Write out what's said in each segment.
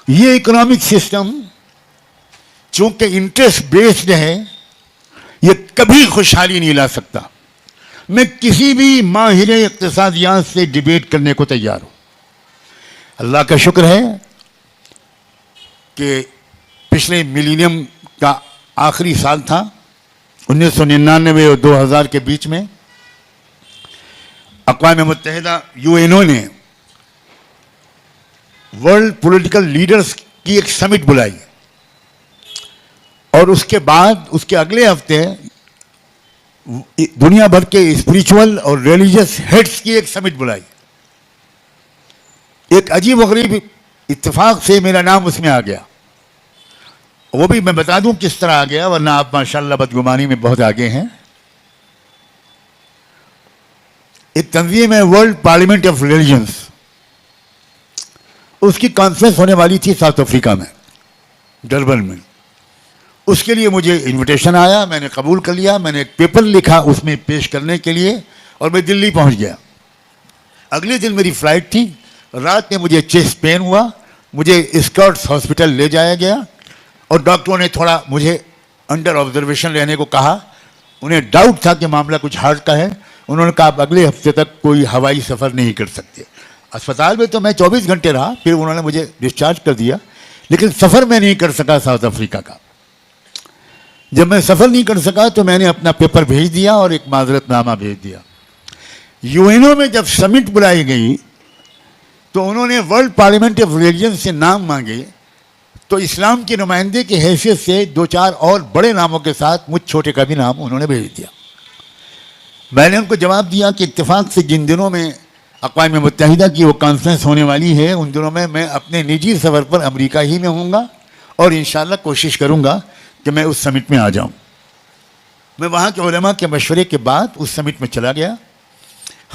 یہ economic system چونکہ interest based ہے، یہ کبھی خوشحالی نہیں لا سکتا. میں کسی بھی ماہر اقتصادیات سے ڈیبیٹ کرنے کو تیار ہوں. اللہ کا شکر ہے کہ پچھلے ملینیم کا آخری سال تھا، 1999 اور 2000 کے بیچ میں اقوام متحدہ UNO نے ورلڈ پولیٹیکل لیڈرز کی ایک سمٹ بلائی، اور اس کے بعد اس کے اگلے ہفتے دنیا بھر کے اسپریچول اور ریلیجس ہیڈز کی ایک سمٹ بلائی. ایک عجیب و غریب اتفاق سے میرا نام اس میں آ گیا. وہ بھی میں بتا دوں کس طرح آ گیا، ورنہ آپ ماشاءاللہ بدگمانی میں بہت آگے ہیں. ایک تنظیم ہے ورلڈ پارلیمنٹ آف ریلیجنز، اس کی کانفرنس ہونے والی تھی ساؤتھ افریقہ میں، ڈربن میں. اس کے لیے مجھے انویٹیشن آیا، میں نے قبول کر لیا. میں نے ایک پیپر لکھا اس میں پیش کرنے کے لیے، اور میں دلی پہنچ گیا. اگلے دن میری فلائٹ تھی. رات میں مجھے چیسٹ پین ہوا، مجھے اسکرٹس ہاسپٹل لے جایا گیا، اور ڈاکٹروں نے تھوڑا مجھے انڈر آبزرویشن رہنے کو کہا. انہیں ڈاؤٹ تھا کہ معاملہ کچھ ہارٹ کا ہے. انہوں نے کہا آپ اگلے ہفتے تک کوئی ہوائی سفر نہیں کر سکتے. اسپتال میں تو میں 24 گھنٹے رہا، پھر انہوں نے مجھے ڈسچارج کر دیا، لیکن سفر میں نہیں کر سکا ساؤتھ افریقہ کا. جب میں سفر نہیں کر سکا تو میں نے اپنا پیپر بھیج دیا اور ایک معذرت نامہ بھیج دیا. UNO میں جب سمٹ بلائی گئی تو انہوں نے ورلڈ پارلیمنٹ آف ریلیجن سے نام مانگے، تو اسلام کی نمائندے کی حیثیت سے 2-4 اور بڑے ناموں کے ساتھ مجھ چھوٹے کا بھی نام انہوں نے بھیج دیا. میں نے ان کو جواب دیا کہ اتفاق سے جن دنوں میں اقوام متحدہ کی وہ کانفرنس ہونے والی ہے، ان دنوں میں اپنے نجی سفر پر امریکہ ہی میں ہوں گا، اور انشاءاللہ کوشش کروں گا کہ میں اس سمٹ میں آ جاؤں. میں وہاں کے علماء کے مشورے کے بعد اس سمٹ میں چلا گیا،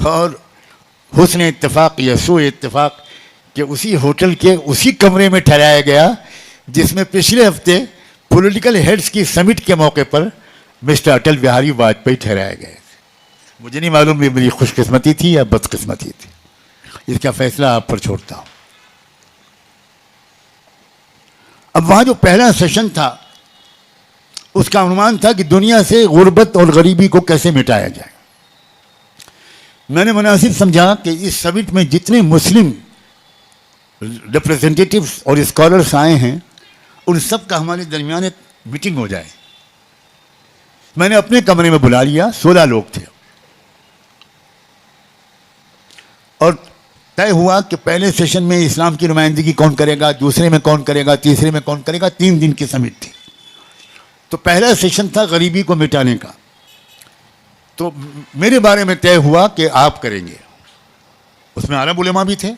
اور حسن اتفاق یا سوء اتفاق کہ اسی ہوٹل کے اسی کمرے میں ٹھہرایا گیا جس میں پچھلے ہفتے پولیٹیکل ہیڈز کی سمٹ کے موقع پر مسٹر اٹل بہاری واجپئی ٹھہرائے گئے. مجھے نہیں معلوم یہ میری خوش قسمتی تھی یا بد قسمتی تھی، اس کا فیصلہ آپ پر چھوڑتا ہوں. اب وہاں جو پہلا سیشن تھا اس کا عنوان تھا کہ دنیا سے غربت اور غریبی کو کیسے مٹایا جائے. میں نے مناسب سمجھا کہ اس سمٹ میں جتنے مسلم ریپریزنٹیٹیوز اور اسکالرس آئے ہیں ان سب کا ہمارے درمیان ایک میٹنگ ہو جائے. میں نے اپنے کمرے میں بلا لیا، 16 لوگ تھے، اور طے ہوا کہ پہلے سیشن میں اسلام کی نمائندگی کون کرے گا، دوسرے میں کون کرے گا، تیسرے میں کون کرے گا. 3 دن کی سمٹ تھی. تو پہلا سیشن تھا غریبی کو مٹانے کا. تو میرے بارے میں طے ہوا کہ آپ کریں گے. اس میں عرب علماء بھی تھے،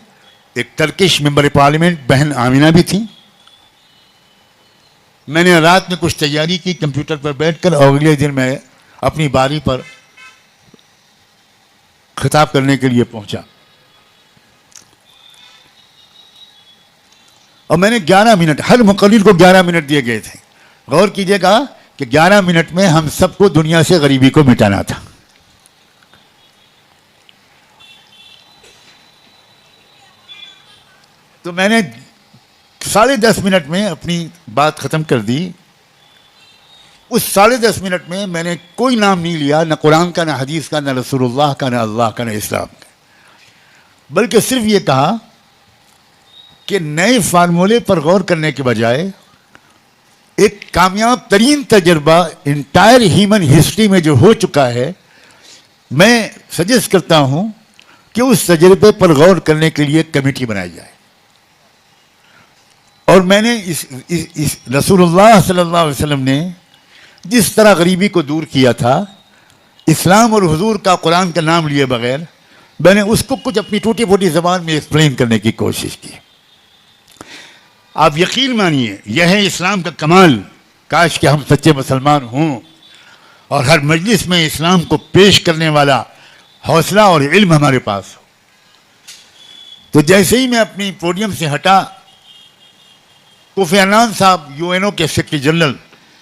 ایک ٹرکش ممبر پارلیمنٹ بہن آمینہ بھی تھی. میں نے رات میں کچھ تیاری کی کمپیوٹر پر بیٹھ کر، اور اگلے دن میں اپنی باری پر خطاب کرنے کے لیے پہنچا. اور میں نے 11 منٹ، ہر مقرر کو 11 منٹ دیے گئے تھے. غور کیجئے گا کہ 11 منٹ میں ہم سب کو دنیا سے غریبی کو مٹانا تھا. تو میں نے 10.5 منٹ میں اپنی بات ختم کر دی. اس 10.5 منٹ میں میں نے کوئی نام نہیں لیا، نہ قرآن کا، نہ حدیث کا، نہ رسول اللہ کا، نہ اللہ کا، نہ اسلام کا، بلکہ صرف یہ کہا کہ نئے فارمولے پر غور کرنے کے بجائے ایک کامیاب ترین تجربہ انٹائر ہیومن ہسٹری میں جو ہو چکا ہے، میں سجیسٹ کرتا ہوں کہ اس تجربے پر غور کرنے کے لیے کمیٹی بنائی جائے. اور میں نے اس رسول اللہ صلی اللہ علیہ وسلم نے جس طرح غریبی کو دور کیا تھا، اسلام اور حضور کا، قرآن کا نام لیے بغیر، میں نے اس کو کچھ اپنی ٹوٹی پھوٹی زبان میں ایکسپلین کرنے کی کوشش کی. آپ یقین مانیے یہ ہے اسلام کا کمال. کاش کہ ہم سچے مسلمان ہوں اور ہر مجلس میں اسلام کو پیش کرنے والا حوصلہ اور علم ہمارے پاس ہو. تو جیسے ہی میں اپنی پوڈیم سے ہٹا، کوفی عنان صاحب UNO کے سیکرٹری جنرل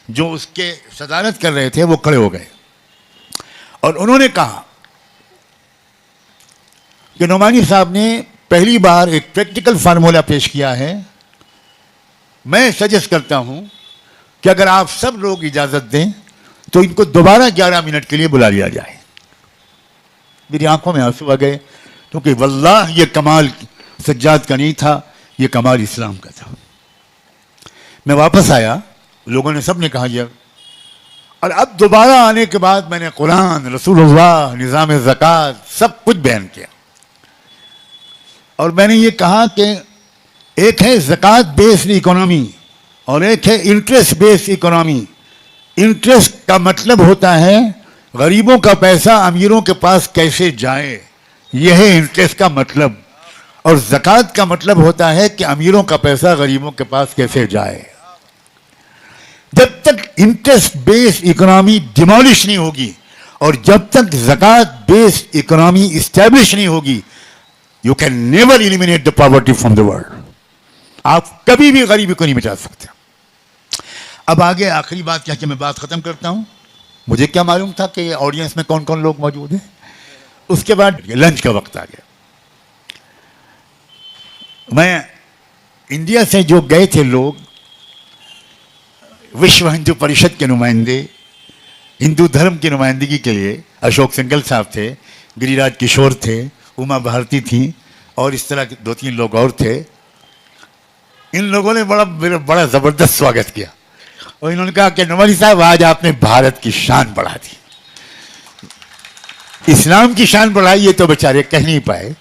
جو اس کے صدارت کر رہے تھے وہ کھڑے ہو گئے، اور انہوں نے کہا کہ نعمانی صاحب نے پہلی بار ایک پریکٹیکل فارمولہ پیش کیا ہے میں سجیسٹ کرتا ہوں کہ اگر آپ سب لوگ اجازت دیں تو ان کو دوبارہ 11 منٹ کے لیے بلا لیا جائے. میری آنکھوں میں آنسو آ گئے, کیونکہ واللہ یہ کمال سجاد کا نہیں تھا, یہ کمال اسلام کا تھا. میں واپس آیا, لوگوں نے سب نے کہا یہ, اور اب دوبارہ آنے کے بعد میں نے قرآن, رسول اللہ, نظام زکوٰۃ سب کچھ بیان کیا. اور میں نے یہ کہا کہ ایک ہے زکوٰۃ بیسڈ اکانومی اور ایک ہے انٹرسٹ بیسڈ اکانومی. انٹرسٹ کا مطلب ہوتا ہے غریبوں کا پیسہ امیروں کے پاس کیسے جائے, یہ ہے انٹرسٹ کا مطلب. اور زکوٰۃ کا مطلب ہوتا ہے کہ امیروں کا پیسہ غریبوں کے پاس کیسے جائے. جب تک انٹرسٹ بیسڈ اکنامی ڈیمالش نہیں ہوگی اور جب تک زکوٰۃ بیسڈ اکنامی اسٹیبلش نہیں ہوگی, you can never eliminate the poverty from the world. آپ کبھی بھی غریبی کو نہیں مٹا سکتے. اب آگے آخری بات کیا کہ میں بات ختم کرتا ہوں. مجھے کیا معلوم تھا کہ آڈینس میں کون کون لوگ موجود ہیں. اس کے بعد لنچ کا وقت آ گیا. میں انڈیا سے جو گئے تھے لوگ, وشو ہندو پریشد کے نمائندے, ہندو دھرم کی نمائندگی کے لیے اشوک سنگل صاحب تھے, گری راج کشور تھے, اما بھارتی تھیں, اور اس طرح کے 2-3 لوگ اور تھے. ان لوگوں نے بڑا زبردست سواگت کیا, اور انہوں نے کہا کہ نوالی صاحب آج آپ نے بھارت کی شان بڑھا دی. اسلام کی شان بڑھائی, یہ تو بیچارے کہہ نہیں پائے,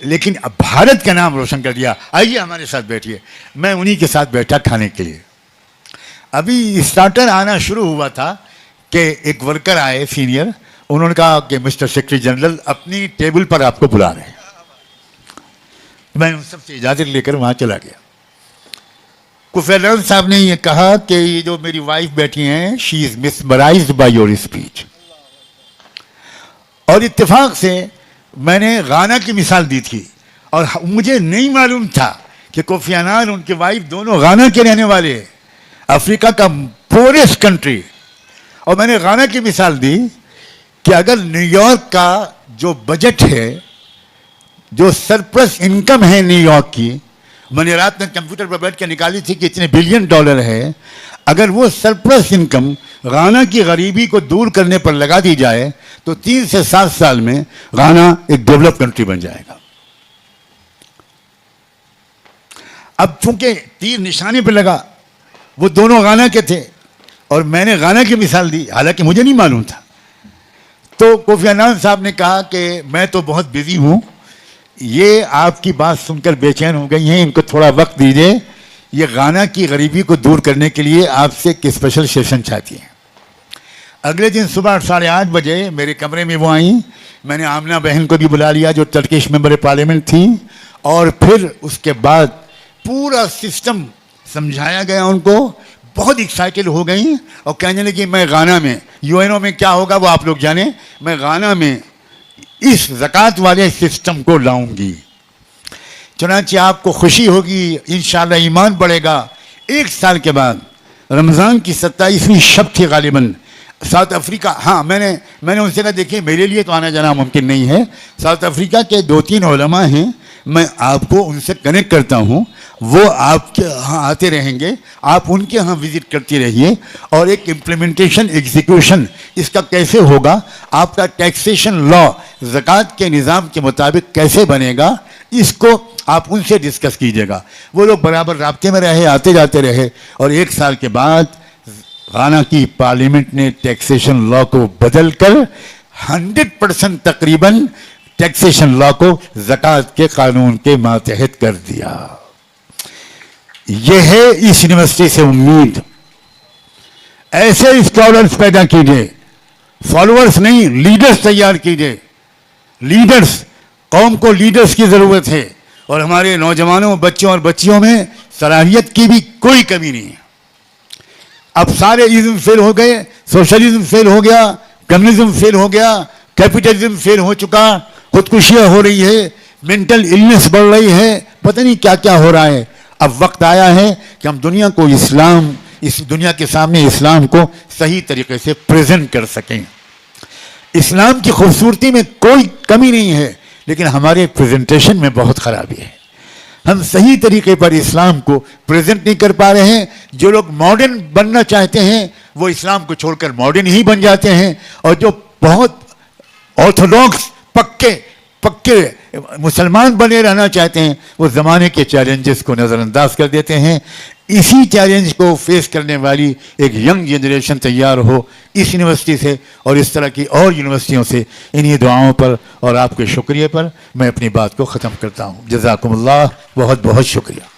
لیکن اب بھارت کا نام روشن کر دیا. آئیے ہمارے ساتھ بیٹھیے. میں انہی کے ساتھ بیٹھا کھانے کے لیے. ابھی اسٹارٹر آنا شروع ہوا تھا کہ ایک ورکر آئے سینئر, انہوں نے کہا کہ مسٹر سیکرٹری جنرل اپنی ٹیبل پر آپ کو بلا رہے ہیں. میں ان سب سے اجازت لے کر وہاں چلا گیا. کوفیلر صاحب نے یہ کہا کہ یہ جو میری وائف بیٹھی ہیں, شی از مسمرائزڈ بائی یور اسپیچ. اور اتفاق سے میں نے غانا کی مثال دی تھی, اور مجھے نہیں معلوم تھا کہ کوفی عنان ان کی وائف دونوں غانا کے رہنے والے ہیں, افریقہ کا پوریسٹ کنٹری. اور میں نے غانا کی مثال دی کہ اگر نیو یارک کا جو بجٹ ہے, جو سرپلس انکم ہے نیو یارک کی, میں نے رات میں کمپیوٹر پر بیٹھ کے نکالی تھی کہ اتنے بلین ڈالر ہے, اگر وہ سرپلس انکم غانا کی غریبی کو دور کرنے پر لگا دی جائے تو 3 سے 7 سال میں غانا ایک ڈیولپ کنٹری بن جائے گا. اب چونکہ تیر نشانے پہ لگا, وہ دونوں غانا کے تھے, اور میں نے غانا کی مثال دی, حالانکہ مجھے نہیں معلوم تھا. تو کوفی عنان صاحب نے کہا کہ میں تو بہت بزی ہوں, یہ آپ کی بات سن کر بے چین ہو گئی ہیں, ان کو تھوڑا وقت دیجیے, یہ غانا کی غریبی کو دور کرنے کے لیے آپ سے ایک اسپیشل سیشن چاہتی ہیں. اگلے دن صبح 8:30 بجے میرے کمرے میں وہ آئیں. میں نے آمنہ بہن کو بھی بلا لیا جو ٹرکش ممبر پارلیمنٹ تھی, اور پھر اس کے بعد پورا سسٹم سمجھایا گیا ان کو. بہت ایکسائٹڈ ہو گئیں اور کہنے لگی میں غانا میں, UN میں کیا ہوگا وہ آپ لوگ جانیں, میں غانا میں اس زکوٰۃ والے سسٹم کو لاؤں گی. چنانچہ آپ کو خوشی ہوگی, انشاءاللہ ایمان بڑھے گا. 1 سال کے بعد رمضان کی 27ویں شب تھی غالباً, ساؤتھ افریقہ, ہاں میں نے ان سے کہا دیکھیے میرے لیے تو آنا جانا ممکن نہیں ہے, ساؤتھ افریقہ کے 2-3 علماء ہیں, میں آپ کو ان سے کنیکٹ کرتا ہوں, وہ آپ کے ہاں آتے رہیں گے, آپ ان کے ہاں وزٹ کرتی رہیے, اور ایک امپلیمنٹیشن ایگزیکیوشن اس کا کیسے ہوگا, آپ کا ٹیکسیشن لا زکوٰۃ کے نظام کے مطابق کیسے بنے گا, اس کو آپ ان سے ڈسکس کیجیے گا. وہ لوگ برابر رابطے میں رہے, آتے جاتے رہے, اور 1 سال کے بعد غانا کی پارلیمنٹ نے ٹیکسیشن لا کو بدل کر 100% تقریباً ٹیکسیشن لا کو زکوٰۃ کے قانون کے ماتحت کر دیا. یہ ہے اس یونیورسٹی سے امید. ایسے اسکالرز پیدا کیجیے, فالوورز نہیں, لیڈرز تیار کیجیے. لیڈرز, قوم کو لیڈرز کی ضرورت ہے, اور ہمارے نوجوانوں, بچوں اور بچیوں میں صلاحیت کی بھی کوئی کمی نہیں ہے. اب سارے ازم فیل ہو گئے, سوشلزم فیل ہو گیا, کمیونزم فیل ہو گیا, کیپٹلزم فیل ہو چکا, خودکشیاں ہو رہی ہے, مینٹل النس بڑھ رہی ہے, پتہ نہیں کیا کیا ہو رہا ہے. اب وقت آیا ہے کہ ہم دنیا کو اس دنیا کے سامنے اسلام کو صحیح طریقے سے پریزنٹ کر سکیں. اسلام کی خوبصورتی میں کوئی کمی نہیں ہے, لیکن ہمارے پریزنٹیشن میں بہت خرابی ہے. ہم صحیح طریقے پر اسلام کو پریزنٹ نہیں کر پا رہے ہیں. جو لوگ ماڈرن بننا چاہتے ہیں وہ اسلام کو چھوڑ کر ماڈرن ہی بن جاتے ہیں, اور جو بہت آرتھوڈاکس پکے مسلمان بنے رہنا چاہتے ہیں وہ زمانے کے چیلنجز کو نظر انداز کر دیتے ہیں. اسی چیلنج کو فیس کرنے والی ایک ینگ جنریشن تیار ہو اس یونیورسٹی سے اور اس طرح کی اور یونیورسٹیوں سے. انہی دعاؤں پر اور آپ کے شکریہ پر میں اپنی بات کو ختم کرتا ہوں. جزاکم اللہ, بہت بہت شکریہ.